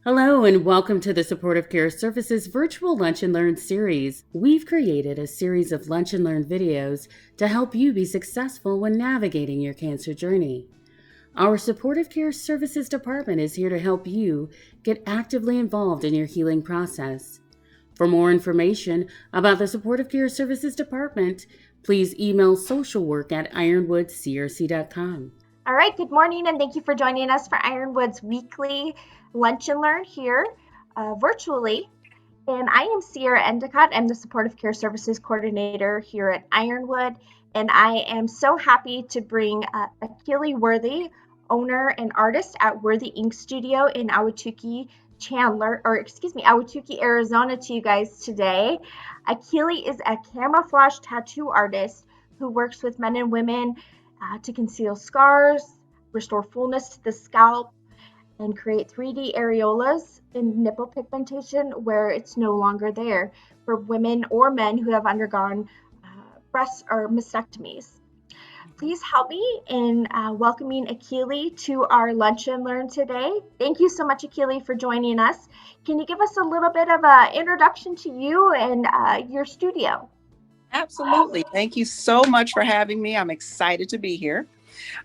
Hello and welcome to the Supportive Care Services virtual Lunch and Learn series. We've created a series of Lunch and Learn videos to help you be successful when navigating your cancer journey. Our Supportive Care Services department is here to help you get actively involved in your healing process. For more information about the Supportive Care Services department, please email socialwork@ironwoodcrc.com. All right, good morning, and thank you for joining us for Ironwood's weekly Lunch and Learn here virtually. And I am Sierra Endicott. I'm the Supportive Care Services Coordinator here at Ironwood, and I am so happy to bring Akili Worthy, owner and artist at Worthy Ink Studio in Ahwatukee, Ahwatukee, Arizona, to you guys today. Akili is a camouflage tattoo artist who works with men and women to conceal scars, restore fullness to the scalp, and create 3D areolas in nipple pigmentation where it's no longer there for women or men who have undergone breast or mastectomies. Please help me in welcoming Akili to our Lunch and Learn today. Thank you so much, Akili, for joining us. Can you give us a little bit of an introduction to you and your studio? Absolutely. Thank you so much for having me. I'm excited to be here.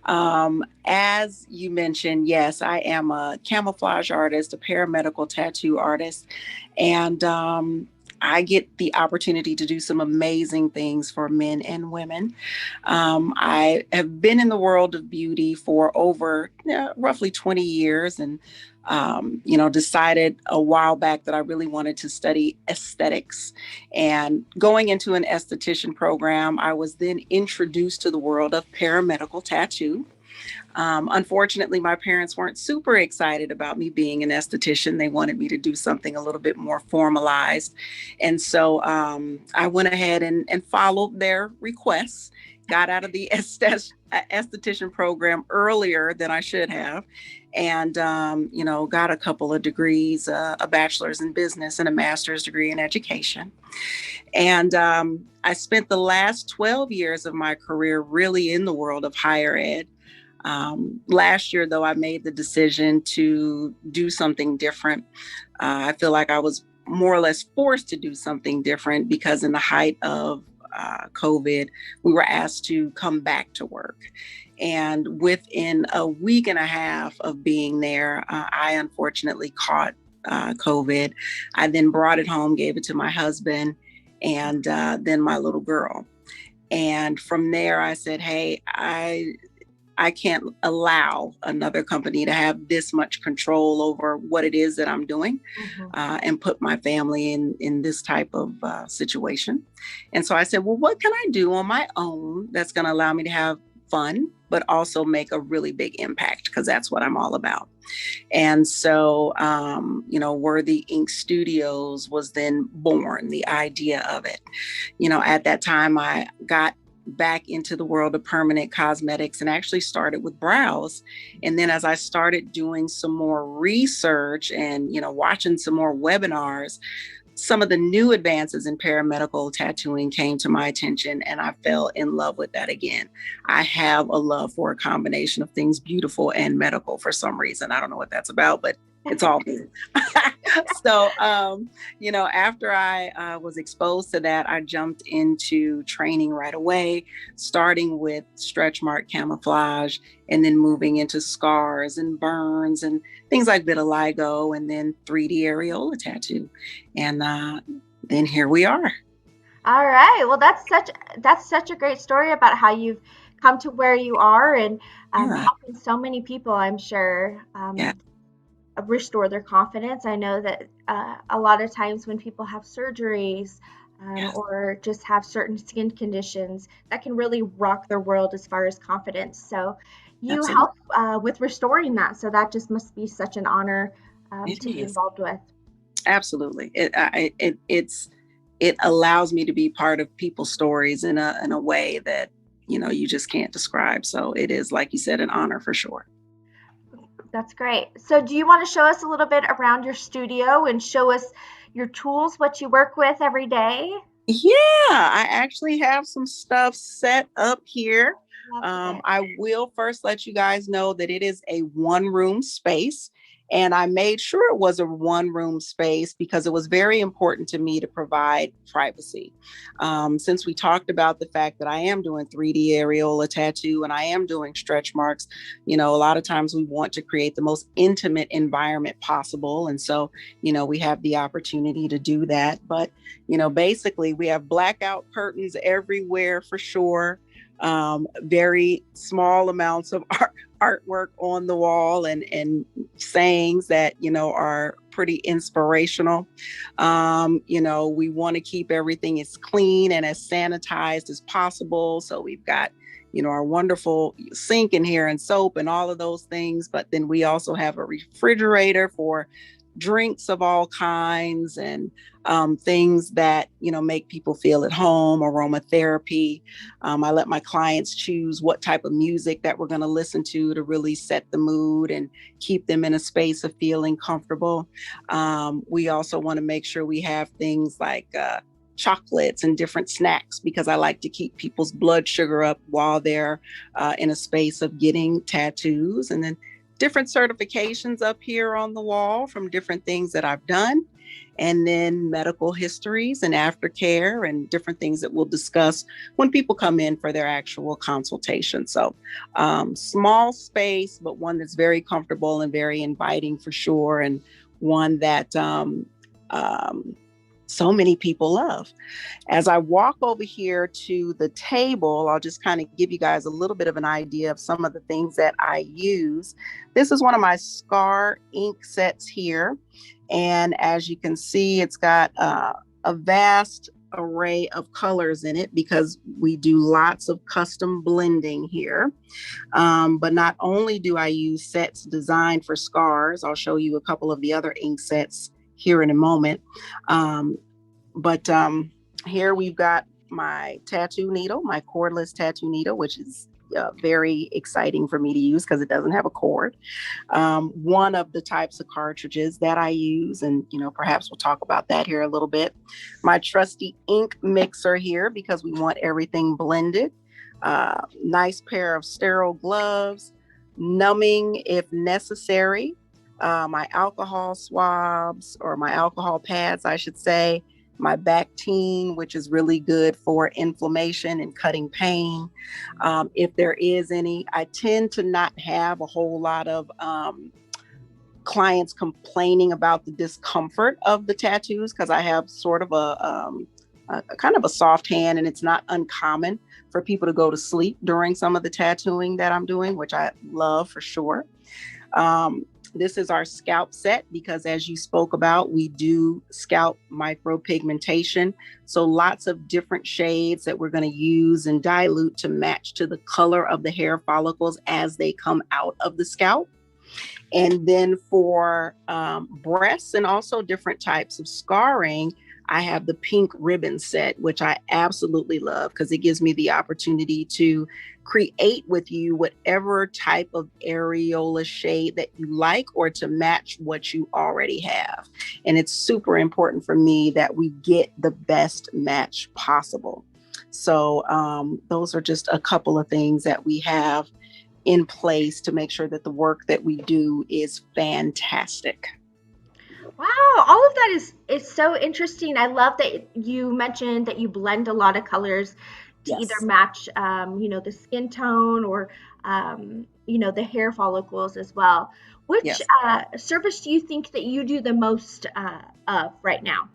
As you mentioned, yes, I am a camouflage artist, a paramedical tattoo artist, and I get the opportunity to do some amazing things for men and women. I have been in the world of beauty for over roughly 20 years and decided a while back that I really wanted to study aesthetics. And going into an esthetician program, I was then introduced to the world of paramedical tattoo. Unfortunately, my parents weren't super excited about me being an esthetician. They wanted me to do something a little bit more formalized. And so I went ahead and followed their requests, got out of the esthetician program earlier than I should have, and, got a couple of degrees, a bachelor's in business and a master's degree in education. And I spent the last 12 years of my career really in the world of higher ed. Last year, though, I made the decision to do something different. I feel like I was more or less forced to do something different because in the height of COVID, we were asked to come back to work. And within a week and a half of being there, I unfortunately caught COVID. I then brought it home, gave it to my husband, and then my little girl. And from there, I said, hey, I can't allow another company to have this much control over what it is that I'm doing and put my family in this type of situation. And so I said, well, what can I do on my own that's going to allow me to have fun, but also make a really big impact? Because that's what I'm all about. And so, Worthy Ink Studios was then born, the idea of it. At that time, I got back into the world of permanent cosmetics and actually started with brows. And then as I started doing some more research and, watching some more webinars, some of the new advances in paramedical tattooing came to my attention and I fell in love with that again. I have a love for a combination of things beautiful and medical for some reason. I don't know what that's about, but it's all me. So, after I was exposed to that, I jumped into training right away, starting with stretch mark camouflage and then moving into scars and burns and things like vitiligo and then 3D areola tattoo. And then here we are. All right. Well, that's such a great story about how you've come to where you are and helping so many people, I'm sure. Restore their confidence. I know that a lot of times when people have surgeries or just have certain skin conditions, that can really rock their world as far as confidence. So you Absolutely. help with restoring that. So that just must be such an honor to be involved with. Absolutely. It allows me to be part of people's stories in a way that, you just can't describe. So it is, like you said, an honor for sure. That's great. So do you want to show us a little bit around your studio and show us your tools, what you work with every day? Yeah, I actually have some stuff set up here. I will first let you guys know that it is a one-room space. And I made sure it was a one room space because it was very important to me to provide privacy. Since we talked about the fact that I am doing 3D areola tattoo and I am doing stretch marks, a lot of times we want to create the most intimate environment possible. And so, we have the opportunity to do that. But, basically we have blackout curtains everywhere for sure. Very small amounts of artwork on the wall and sayings that are pretty inspirational. We want to keep everything as clean and as sanitized as possible, so we've got our wonderful sink in here and soap and all of those things, but then we also have a refrigerator for drinks of all kinds and things that make people feel at home, aromatherapy. I let my clients choose what type of music that we're going to listen to really set the mood and keep them in a space of feeling comfortable. We also want to make sure we have things like chocolates and different snacks, because I like to keep people's blood sugar up while they're in a space of getting tattoos. And then different certifications up here on the wall from different things that I've done. And then medical histories and aftercare and different things that we'll discuss when people come in for their actual consultation. So small space, but one that's very comfortable and very inviting for sure. And one that so many people love. As I walk over here to the table, I'll just kind of give you guys a little bit of an idea of some of the things that I use. This is one of my scar ink sets here. And as you can see, it's got a vast array of colors in it because we do lots of custom blending here. But not only do I use sets designed for scars, I'll show you a couple of the other ink sets here in a moment. But here we've got my tattoo needle, my cordless tattoo needle, which is very exciting for me to use because it doesn't have a cord. One of the types of cartridges that I use, and perhaps we'll talk about that here a little bit. My trusty ink mixer here because we want everything blended. Nice pair of sterile gloves, numbing if necessary. My alcohol swabs, or my alcohol pads, I should say. My Bactine, which is really good for inflammation and cutting pain. If there is any, I tend to not have a whole lot of clients complaining about the discomfort of the tattoos because I have sort of a kind of a soft hand, and it's not uncommon for people to go to sleep during some of the tattooing that I'm doing, which I love for sure. This is our scalp set because, as you spoke about, we do scalp micropigmentation. So lots of different shades that we're going to use and dilute to match to the color of the hair follicles as they come out of the scalp. And then for breasts and also different types of scarring, I have the pink ribbon set, which I absolutely love because it gives me the opportunity to create with you whatever type of areola shade that you like, or to match what you already have. And it's super important for me that we get the best match possible. So those are just a couple of things that we have in place to make sure that the work that we do is fantastic. Wow, all of that is so interesting. I love that you mentioned that you blend a lot of colors to either Yes. match, the skin tone or, the hair follicles as well. Which Yes. service do you think that you do the most of right now?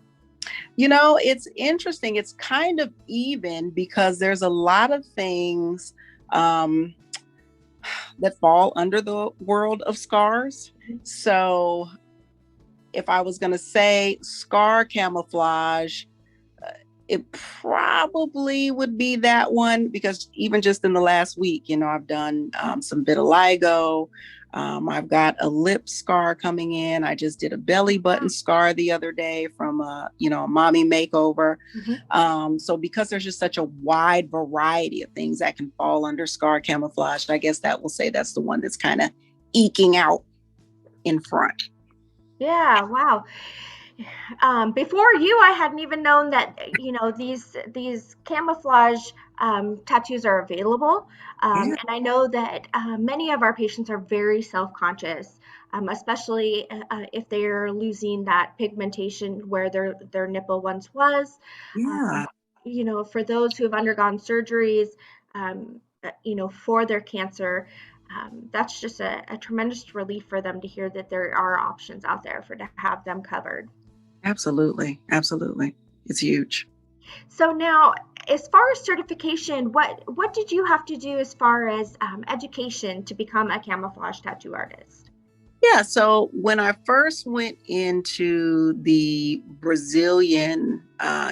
It's interesting. It's kind of even because there's a lot of things that fall under the world of scars. So if I was going to say scar camouflage, it probably would be that one, because even just in the last week, I've done some vitiligo. I've got a lip scar coming in. I just did a belly button scar the other day from a mommy makeover. So because there's just such a wide variety of things that can fall under scar camouflage, I guess that will say that's the one that's kind of eking out in front. Yeah, wow. Before you, I hadn't even known that these camouflage tattoos are available, Yeah. and I know that many of our patients are very self-conscious especially if they're losing that pigmentation where their nipple once was. Yeah, For those who have undergone surgeries, for their cancer, that's just a tremendous relief for them to hear that there are options out there to have them covered. absolutely. Absolutely. It's huge. So now, as far as certification, what did you have to do as far as education to become a camouflage tattoo artist? Yeah, so when I first went into the Brazilian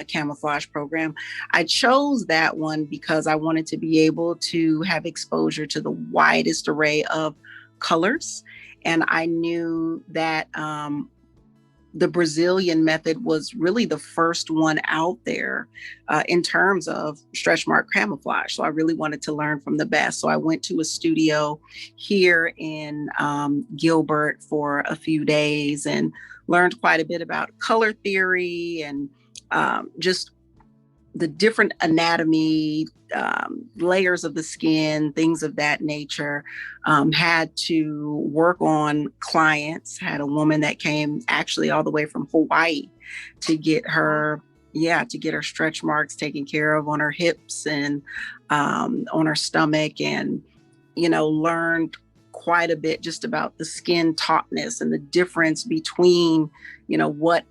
camouflage program, I chose that one because I wanted to be able to have exposure to the widest array of colors. And I knew that the Brazilian method was really the first one out there in terms of stretch mark camouflage. So I really wanted to learn from the best. So I went to a studio here in Gilbert for a few days and learned quite a bit about color theory and just the different anatomy, layers of the skin, things of that nature. Had to work on clients. Had a woman that came actually all the way from Hawaii to get her, to get her stretch marks taken care of on her hips and on her stomach, and learned quite a bit just about the skin tautness and the difference between what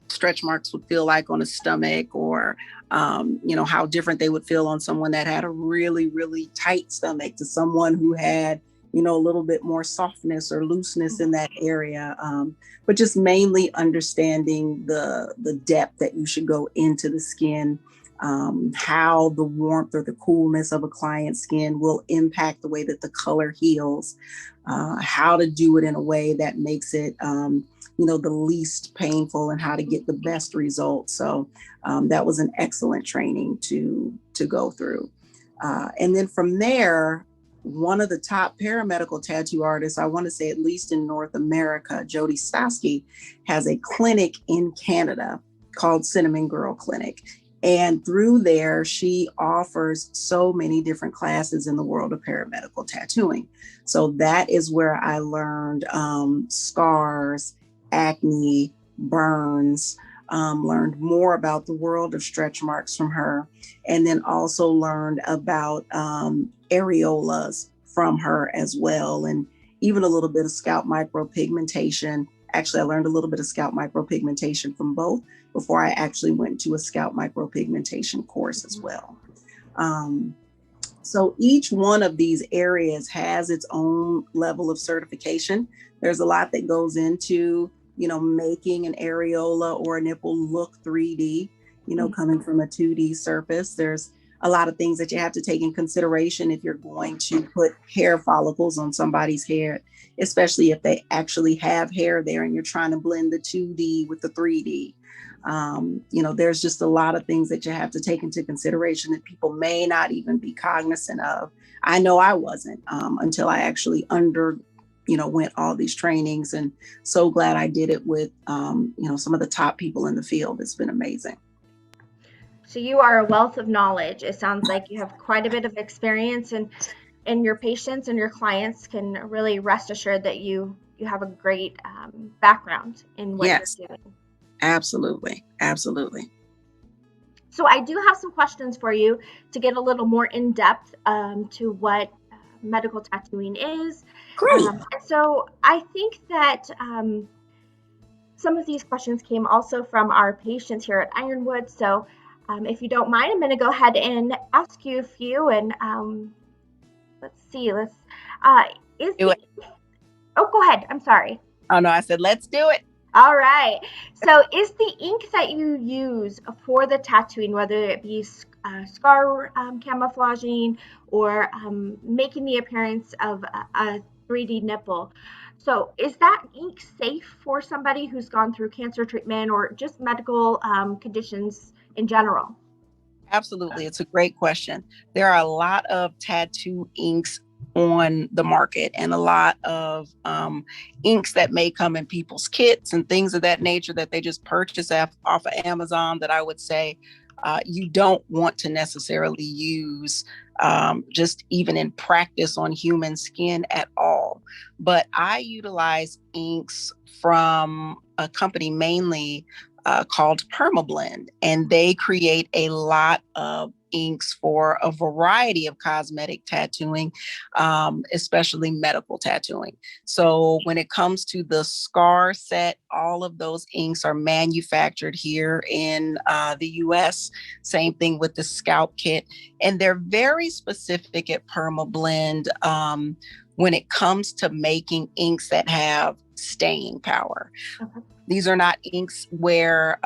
stretch marks would feel like on a stomach, or how different they would feel on someone that had a really, really tight stomach to someone who had, a little bit more softness or looseness in that area. But just mainly understanding the depth that you should go into the skin, how the warmth or the coolness of a client's skin will impact the way that the color heals, how to do it in a way that makes it the least painful, and how to get the best results. So that was an excellent training to go through. And then from there, one of the top paramedical tattoo artists, I want to say at least in North America, Jody Stosky, has a clinic in Canada called Cinnamon Girl Clinic. And through there, she offers so many different classes in the world of paramedical tattooing. So that is where I learned scars, acne, burns, learned more about the world of stretch marks from her, and then also learned about areolas from her as well, and even a little bit of scalp micropigmentation. Actually, I learned a little bit of scalp micropigmentation from both before I actually went to a scalp micropigmentation course as well. So each one of these areas has its own level of certification. There's a lot that goes into making an areola or a nipple look 3D, coming from a 2D surface. There's a lot of things that you have to take in consideration if you're going to put hair follicles on somebody's hair, especially if they actually have hair there and you're trying to blend the 2D with the 3D. There's just a lot of things that you have to take into consideration that people may not even be cognizant of. I know I wasn't until I actually went all these trainings, and so glad I did it with, some of the top people in the field. It's been amazing. So you are a wealth of knowledge. It sounds like you have quite a bit of experience, and your patients and your clients can really rest assured that you have a great background in what Yes, you're doing. absolutely. Absolutely. So I do have some questions for you to get a little more in depth to what medical tattooing is. Great. And so I think that some of these questions came also from our patients here at Ironwood. So if you don't mind, I'm going to go ahead and ask you a few. And let's see. Do it. Oh, go ahead. I'm sorry. Oh no, I said let's do it. All right. So is the ink that you use for the tattooing, whether it be scar camouflaging or making the appearance of a 3D nipple, so is that ink safe for somebody who's gone through cancer treatment or just medical conditions in general? Absolutely. It's a great question. There are a lot of tattoo inks on the market, and a lot of inks that may come in people's kits and things of that nature that they just purchase off of Amazon, that I would say you don't want to necessarily use just even in practice on human skin at all. but I utilize inks from a company mainly called Permablend, and they create a lot of inks for a variety of cosmetic tattooing, especially medical tattooing. So when it comes to the scar set, all of those inks are manufactured here in the US. Same thing with the scalp kit. And they're very specific at Permablend when it comes to making inks that have staying power. Okay. These are not inks where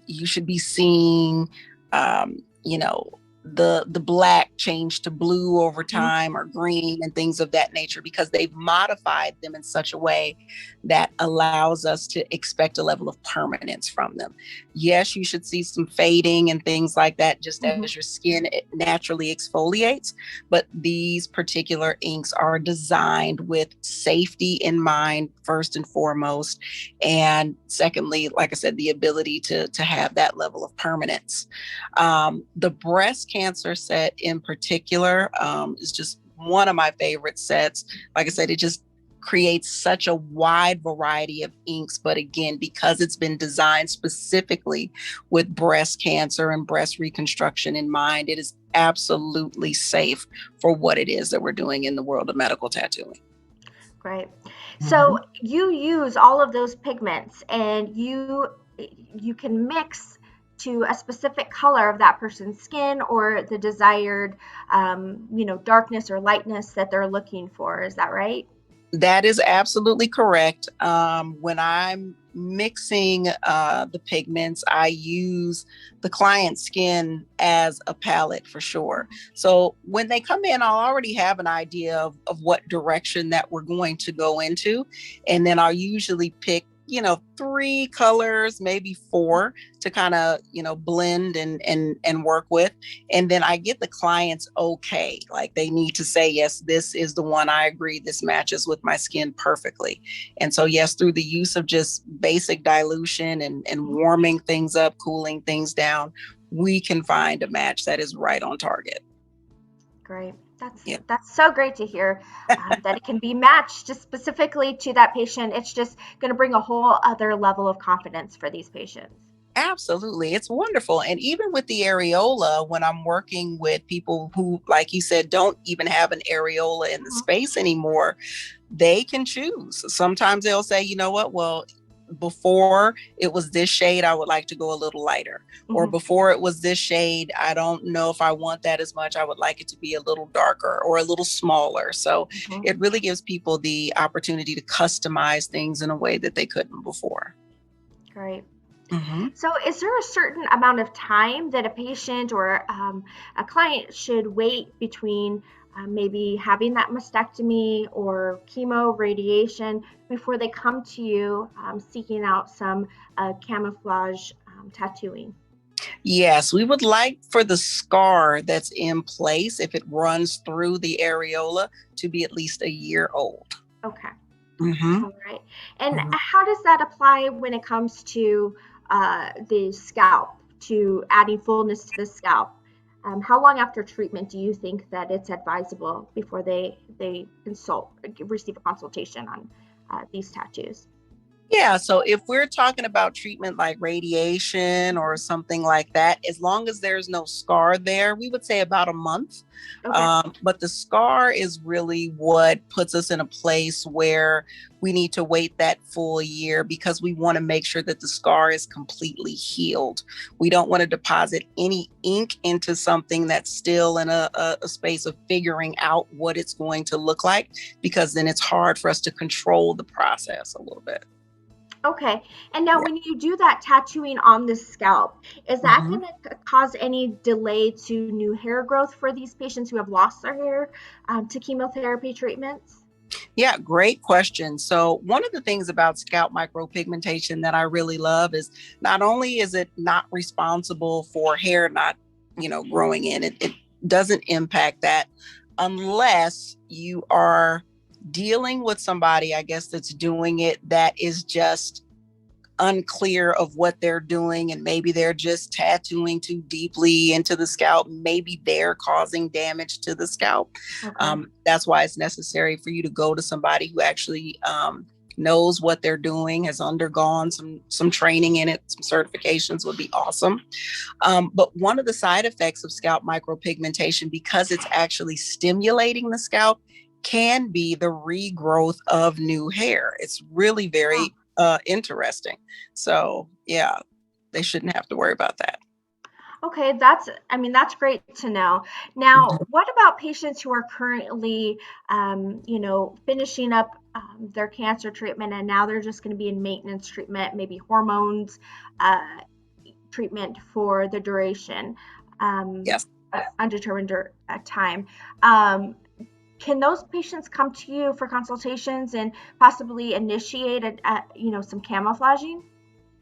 you should be seeing, you know, the black change to blue over time or green and things of that nature, because they've modified them in such a way that allows us to expect a level of permanence from them. Yes, you should see some fading and things like that just as your skin naturally exfoliates, but these particular inks are designed with safety in mind first and foremost, and secondly, like I said, the ability to have that level of permanence. The breast cancer set in particular is just one of my favorite sets. Like I said, it just creates such a wide variety of inks, but again, because it's been designed specifically with breast cancer and breast reconstruction in mind, it is absolutely safe for what it is that we're doing in the world of medical tattooing. Great. So you use all of those pigments, and you can mix to a specific color of that person's skin or the desired, darkness or lightness that they're looking for. Is that right? That is absolutely correct. When I'm mixing the pigments, I use the client's skin as a palette for sure. So when they come in, I'll already have an idea of what direction that we're going to go into. And then I'll usually pick, 3 colors, maybe 4 to kind of, blend and work with. And then I get the clients okay. Like they need to say, yes, this is the one. I agree. This matches with my skin perfectly. And so, yes, through the use of just basic dilution and warming things up, cooling things down, we can find a match that is right on target. Great. That's so great to hear, that it can be matched just specifically to that patient. It's just going to bring a whole other level of confidence for these patients. Absolutely. It's wonderful. And even with the areola, when I'm working with people who, like you said, don't even have an areola in the space anymore, they can choose. Sometimes they'll say, you know what, well, before it was this shade, I would like to go a little lighter. Or before it was this shade, I don't know if I want that as much. I would like it to be a little darker or a little smaller. So it really gives people the opportunity to customize things in a way that they couldn't before. Great. So is there a certain amount of time that a patient or a client should wait between maybe having that mastectomy or chemo radiation before they come to you seeking out some camouflage tattooing? Yes, we would like for the scar that's in place, if it runs through the areola, to be at least a year old. Okay. Mm-hmm. All right. And how does that apply when it comes to the scalp, to adding fullness to the scalp? How long after treatment do you think that it's advisable before they receive a consultation on these tattoos? Yeah, so if we're talking about treatment like radiation or something like that, as long as there's no scar there, we would say about a month. Okay. But the scar is really what puts us in a place where we need to wait that full year, because we want to make sure that the scar is completely healed. We don't want to deposit any ink into something that's still in a space of figuring out what it's going to look like, because then it's hard for us to control the process a little bit. Okay. And now when you do that tattooing on the scalp, is that going to cause any delay to new hair growth for these patients who have lost their hair to chemotherapy treatments? Yeah, great question. So one of the things about scalp micropigmentation that I really love is not only is it not responsible for hair not, growing in, it doesn't impact that unless you are dealing with somebody, I guess, that's doing it that is just unclear of what they're doing, and maybe they're just tattooing too deeply into the scalp. Maybe they're causing damage to the scalp. Okay. That's why it's necessary for you to go to somebody who actually knows what they're doing, has undergone some training in it. Some certifications would be awesome. But one of the side effects of scalp micropigmentation, because it's actually stimulating the scalp, can be the regrowth of new hair. It's really very interesting. So yeah, they shouldn't have to worry about that. Okay, that's great to know. Now, what about patients who are currently, finishing up their cancer treatment and now they're just going to be in maintenance treatment, maybe hormones treatment for the duration, Yes. undetermined time. Um, can those patients come to you for consultations and possibly initiate some camouflaging?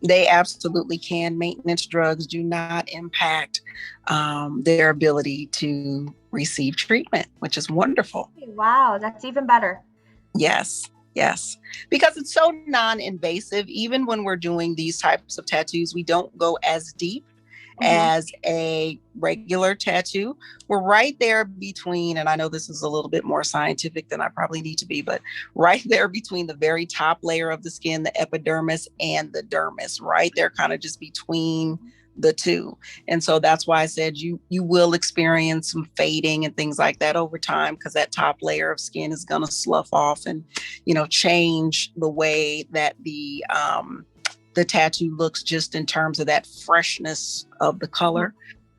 They absolutely can. Maintenance drugs do not impact their ability to receive treatment, which is wonderful. Wow, that's even better. Yes, yes. Because it's so non-invasive. Even when we're doing these types of tattoos, we don't go as deep Mm-hmm. as a regular tattoo. We're right there between, and I know this is a little bit more scientific than I probably need to be, but right there between the very top layer of the skin, the epidermis, and the dermis, right there, kind of just between the two. And so that's why I said you will experience some fading and things like that over time, because that top layer of skin is going to slough off and change the way that the tattoo looks, just in terms of that freshness of the color.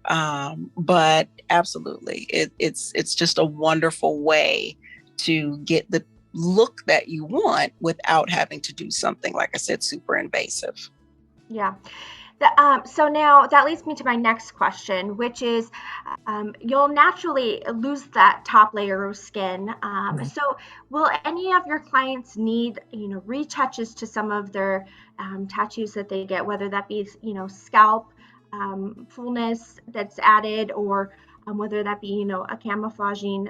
But absolutely, it's just a wonderful way to get the look that you want without having to do something, like I said, super invasive. Yeah. So now that leads me to my next question, which is you'll naturally lose that top layer of skin. So will any of your clients need, retouches to some of their tattoos that they get, whether that be, scalp fullness that's added, or whether that be, a camouflaging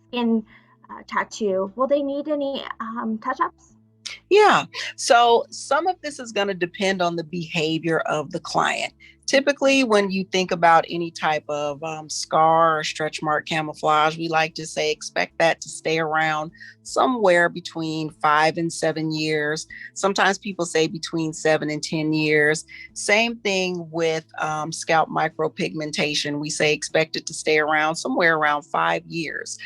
skin tattoo? Will they need any touch-ups? Yeah. So some of this is going to depend on the behavior of the client. Typically, when you think about any type of scar or stretch mark camouflage, we like to say expect that to stay around somewhere between 5 and 7 years. Sometimes people say between 7 and 10 years. Same thing with scalp micropigmentation. We say expect it to stay around somewhere around 5 years.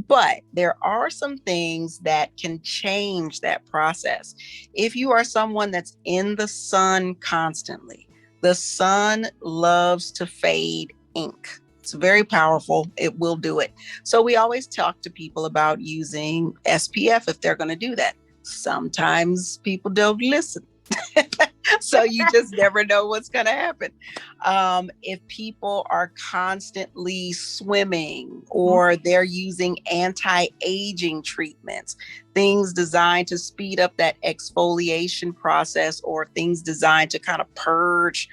But there are some things that can change that process. If you are someone that's in the sun constantly, the sun loves to fade ink. It's very powerful. It will do it. So we always talk to people about using SPF if they're going to do that. Sometimes people don't listen. So you just never know what's going to happen. If people are constantly swimming, or they're using anti-aging treatments, things designed to speed up that exfoliation process, or things designed to kind of purge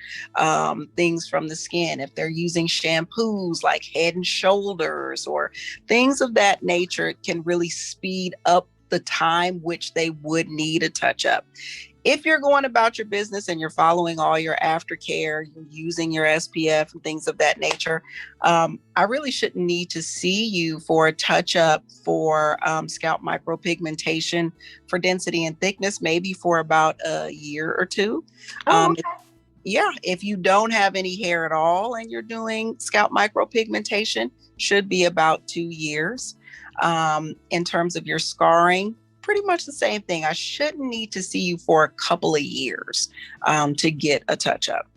things from the skin. If they're using shampoos like Head and Shoulders or things of that nature, it can really speed up the time which they would need a touch up. If you're going about your business and you're following all your aftercare, you're using your SPF and things of that nature, I really shouldn't need to see you for a touch up for scalp micropigmentation for density and thickness, maybe for about a year or two. Oh, Yeah, if you don't have any hair at all and you're doing scalp micropigmentation, should be about 2 years. In terms of your scarring, pretty much the same thing. I shouldn't need to see you for a couple of years to get a touch up.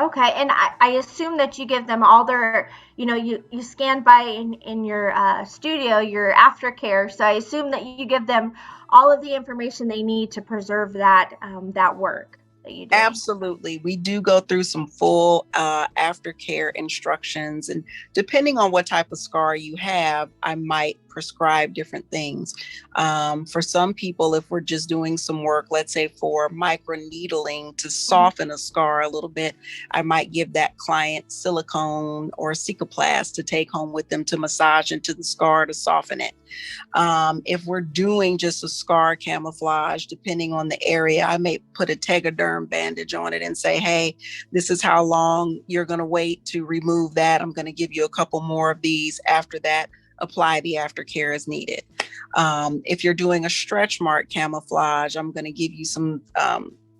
okay, and I assume that you give them all their, you stand by in your studio, your aftercare. So I assume that you give them all of the information they need to preserve that work. that you do? Absolutely. We do go through some full aftercare instructions. And depending on what type of scar you have, I might prescribe different things. For some people, if we're just doing some work, let's say for microneedling to soften a scar a little bit, I might give that client silicone or Cicaplast to take home with them to massage into the scar to soften it. If we're doing just a scar camouflage, depending on the area, I may put a Tegaderm bandage on it and say, hey, this is how long you're going to wait to remove that. I'm going to give you a couple more of these. After that, apply the aftercare as needed. If you're doing a stretch mark camouflage, I'm going to give you some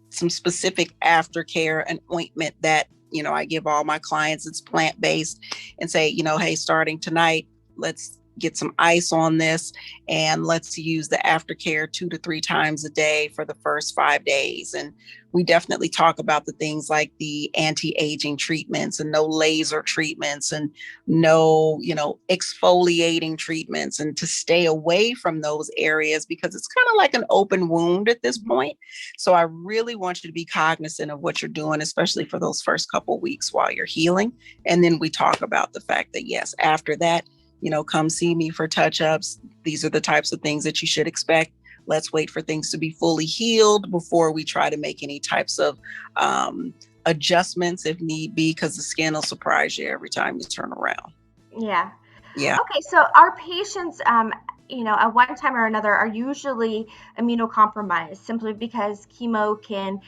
specific aftercare and ointment that, I give all my clients. It's plant-based, and say, hey, starting tonight, let's get some ice on this, and let's use the aftercare 2 to 3 times a day for the first 5 days. And we definitely talk about the things like the anti-aging treatments and no laser treatments and no, exfoliating treatments, and to stay away from those areas because it's kind of like an open wound at this point. So I really want you to be cognizant of what you're doing, especially for those first couple weeks while you're healing. And then we talk about the fact that, yes, after that, come see me for touch-ups. These are the types of things that you should expect. Let's wait for things to be fully healed before we try to make any types of adjustments if need be, because the skin will surprise you every time you turn around. Yeah. Yeah. Okay, so our patients, at one time or another, are usually immunocompromised simply because chemo can,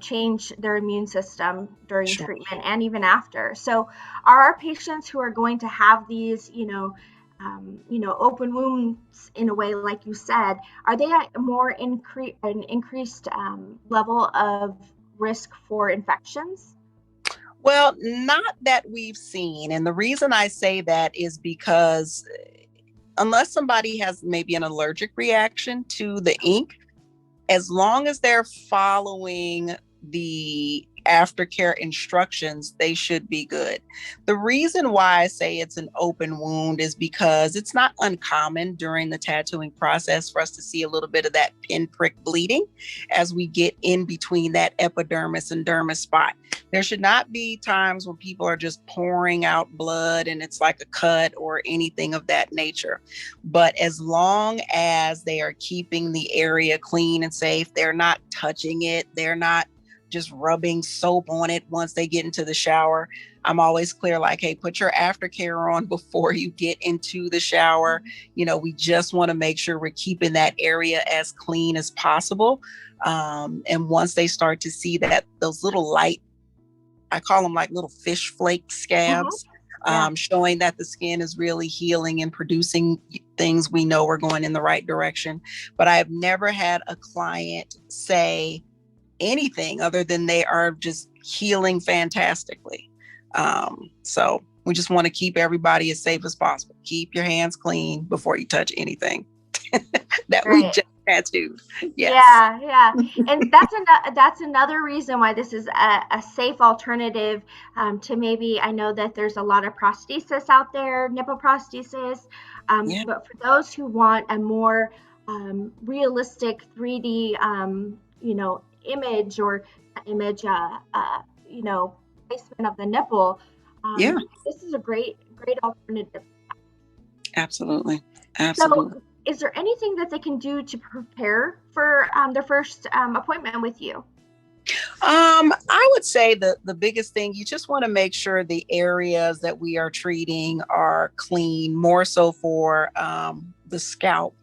change their immune system during Sure. treatment and even after. So, are our patients who are going to have these, open wounds in a way, like you said, are they at an increased level of risk for infections? Well, not that we've seen. And the reason I say that is because unless somebody has maybe an allergic reaction to the ink, as long as they're following the aftercare instructions, they should be good. The reason why I say it's an open wound is because it's not uncommon during the tattooing process for us to see a little bit of that pinprick bleeding as we get in between that epidermis and dermis spot. There should not be times when people are just pouring out blood and it's like a cut or anything of that nature. But as long as they are keeping the area clean and safe, they're not touching it, they're not just rubbing soap on it once they get into the shower. I'm always clear, like, hey, put your aftercare on before you get into the shower. We just want to make sure we're keeping that area as clean as possible. And once they start to see that, those little light, I call them like little fish flake scabs, showing that the skin is really healing and producing things, we know we're going in the right direction. But I have never had a client say anything other than they are just healing fantastically. So we just want to keep everybody as safe as possible. Keep your hands clean before you touch anything that we just tattooed. Yes. Yeah. And that's another reason why this is a safe alternative to maybe, I know that there's a lot of prosthesis out there, nipple prosthesis. But for those who want a more realistic 3D, image or placement of the nipple, this is a great alternative. Absolutely. So, is there anything that they can do to prepare for their first appointment with you? I would say the biggest thing, you just want to make sure the areas that we are treating are clean, more so for the scalp.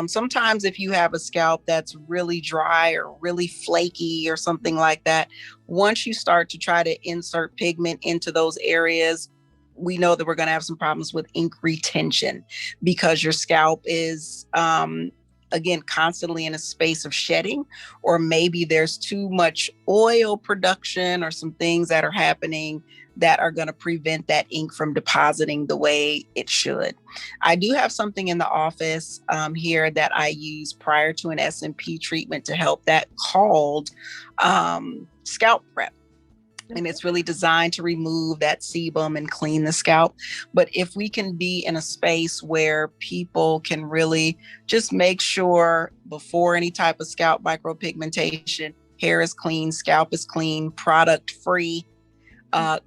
Sometimes if you have a scalp that's really dry or really flaky or something like that, once you start to try to insert pigment into those areas, we know that we're going to have some problems with ink retention because your scalp is, again, constantly in a space of shedding, or maybe there's too much oil production or some things that are happening that are going to prevent that ink from depositing the way it should. I do have something in the office here that I use prior to an SMP treatment to help that, called scalp prep. And it's really designed to remove that sebum and clean the scalp. But if we can be in a space where people can really just make sure before any type of scalp micropigmentation, hair is clean, scalp is clean, product free,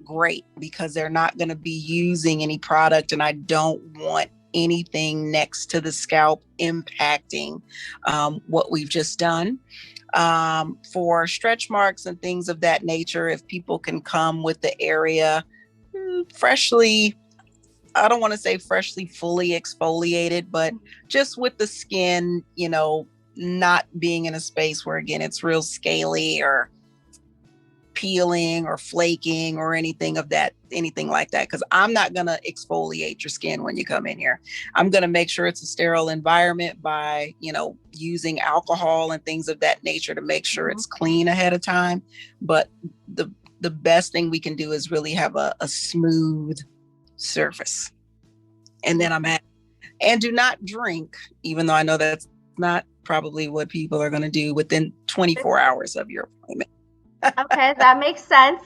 great, because they're not going to be using any product, and I don't want anything next to the scalp impacting what we've just done. For stretch marks and things of that nature, if people can come with the area freshly, I don't want to say freshly fully exfoliated, but just with the skin, not being in a space where, again, it's real scaly or peeling or flaking or anything like that. Because I'm not going to exfoliate your skin when you come in here. I'm going to make sure it's a sterile environment by, using alcohol and things of that nature to make sure it's clean ahead of time. But the best thing we can do is really have a smooth surface. And then and do not drink, even though I know that's not probably what people are going to do within 24 hours of your appointment. Okay, that makes sense.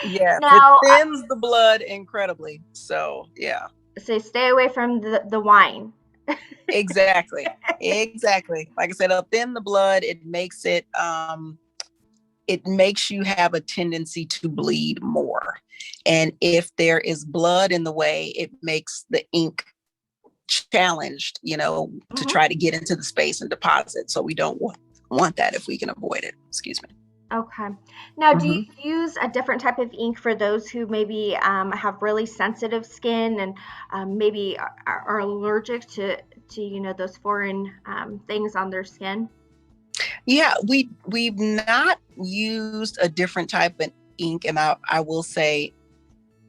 Yes, Now, it thins the blood incredibly. So, yeah. So stay away from the wine. Exactly. Like I said, it'll thin the blood. It makes you have a tendency to bleed more. And if there is blood in the way, it makes the ink challenged, to try to get into the space and deposit. So we don't want that if we can avoid it. Excuse me. Okay. Now, do you use a different type of ink for those who maybe have really sensitive skin and maybe are allergic to those foreign things on their skin? Yeah, we've not used a different type of ink, and I will say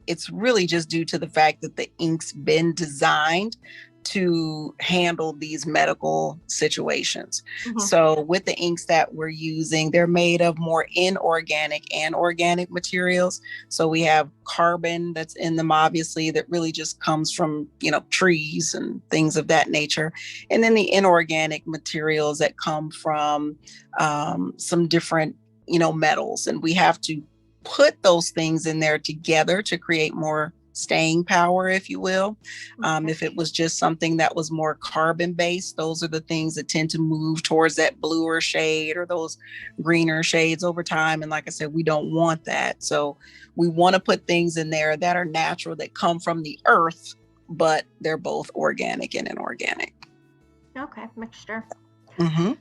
it's really just due to the fact that the ink's been designed to handle these medical situations. So with the inks that we're using, they're made of more inorganic and organic materials. So we have carbon that's in them, obviously, that really just comes from, trees and things of that nature. And then the inorganic materials that come from some different, metals. And we have to put those things in there together to create more staying power, if you will. If it was just something that was more carbon based, those are the things that tend to move towards that bluer shade or those greener shades over time. And like I said, we don't want that. So we want to put things in there that are natural, that come from the earth, but they're both organic and inorganic. Okay, mixture. Mm-hmm.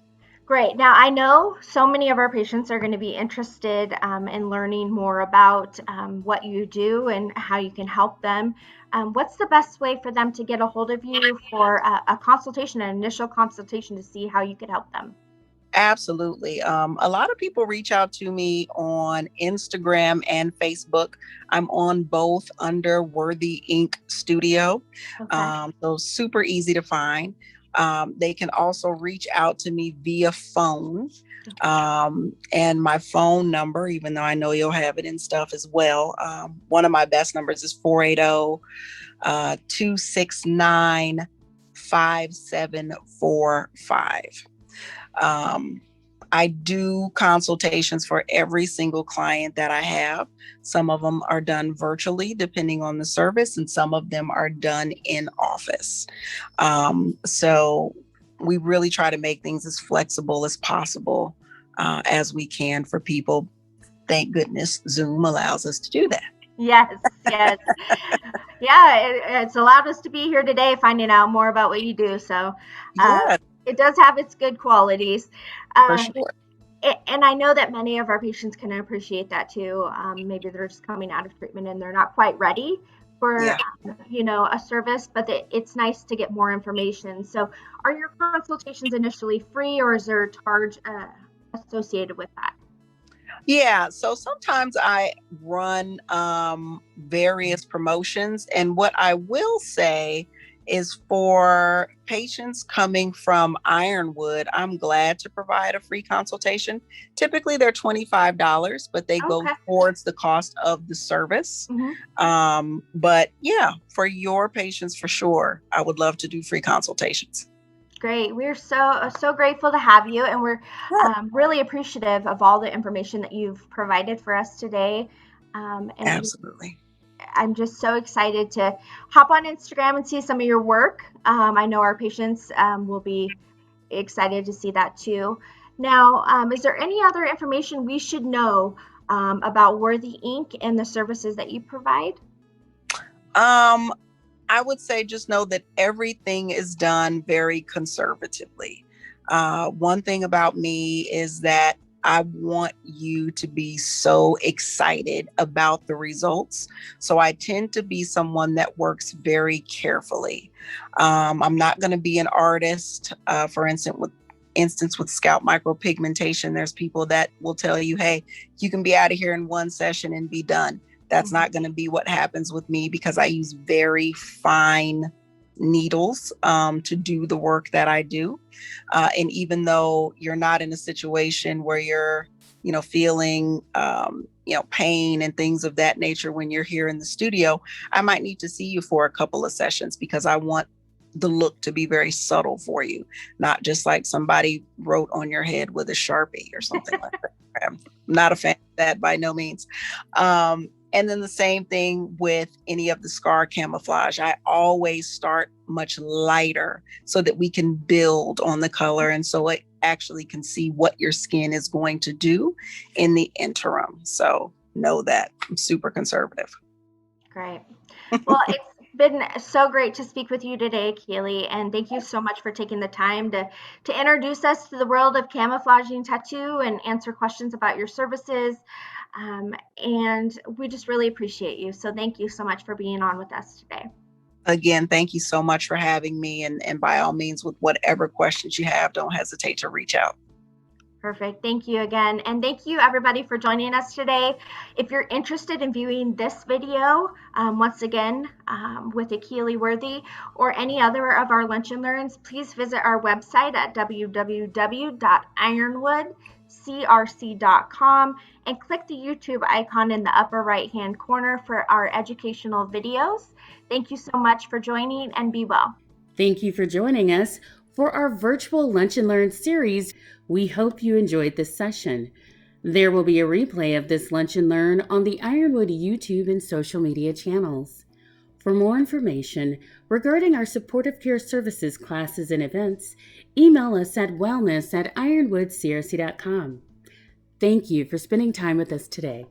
Great. Now, I know so many of our patients are going to be interested in learning more about what you do and how you can help them. What's the best way for them to get a hold of you for a consultation, an initial consultation, to see how you could help them? Absolutely. A lot of people reach out to me on Instagram and Facebook. I'm on both under Worthy Ink Studio. So super easy to find. They can also reach out to me via phone. And my phone number, even though I know you'll have it and stuff as well. One of my best numbers is 480-269-5745. I do consultations for every single client that I have. Some of them are done virtually, depending on the service, and some of them are done in office. So we really try to make things as flexible as possible as we can for people. Thank goodness Zoom allows us to do that. Yes. Yeah, it's allowed us to be here today finding out more about what you do. So it does have its good qualities. For sure. And I know that many of our patients can appreciate that too. Maybe they're just coming out of treatment and they're not quite ready for, a service, but it's nice to get more information. So are your consultations initially free, or is there a charge associated with that? Yeah, so sometimes I run various promotions, and what I will say is for patients coming from Ironwood, I'm glad to provide a free consultation. Typically they're $25, but they go towards the cost of the service. But yeah, for your patients, for sure, I would love to do free consultations. Great. We're so grateful to have you, and we're really appreciative of all the information that you've provided for us today. And absolutely. I'm just so excited to hop on Instagram and see some of your work. I know our patients will be excited to see that too. Now, is there any other information we should know about Worthy Inc. and the services that you provide? Um, I would say just know that everything is done very conservatively. One thing about me is that I want you to be so excited about the results. So I tend to be someone that works very carefully. I'm not going to be an artist, for instance, with scalp micropigmentation. There's people that will tell you, hey, you can be out of here in one session and be done. That's not going to be what happens with me because I use very fine needles to do the work that I do. And even though you're not in a situation where you're, feeling, pain and things of that nature when you're here in the studio, I might need to see you for a couple of sessions because I want the look to be very subtle for you, not just like somebody wrote on your head with a Sharpie or something like that. I'm not a fan of that by no means. And then the same thing with any of the scar camouflage. I always start much lighter so that we can build on the color and so it actually can see what your skin is going to do in the interim. So know that I'm super conservative. Great. Well, it's been so great to speak with you today, Akili, and thank you so much for taking the time to introduce us to the world of camouflaging tattoo and answer questions about your services. And we just really appreciate you. So thank you so much for being on with us today. Again, thank you so much for having me. And by all means, with whatever questions you have, don't hesitate to reach out. Perfect. Thank you again. And thank you everybody for joining us today. If you're interested in viewing this video, once again, with Akili Worthy or any other of our Lunch and Learns, please visit our website at www.ironwoodcrc.com and click the YouTube icon in the upper right-hand corner for our educational videos. Thank you so much for joining and be well. Thank you for joining us for our virtual Lunch and Learn series. We hope you enjoyed this session. There will be a replay of this Lunch and Learn on the Ironwood YouTube and social media channels. For more information regarding our supportive care services classes and events, email us at wellness@ironwoodcrc.com. Thank you for spending time with us today.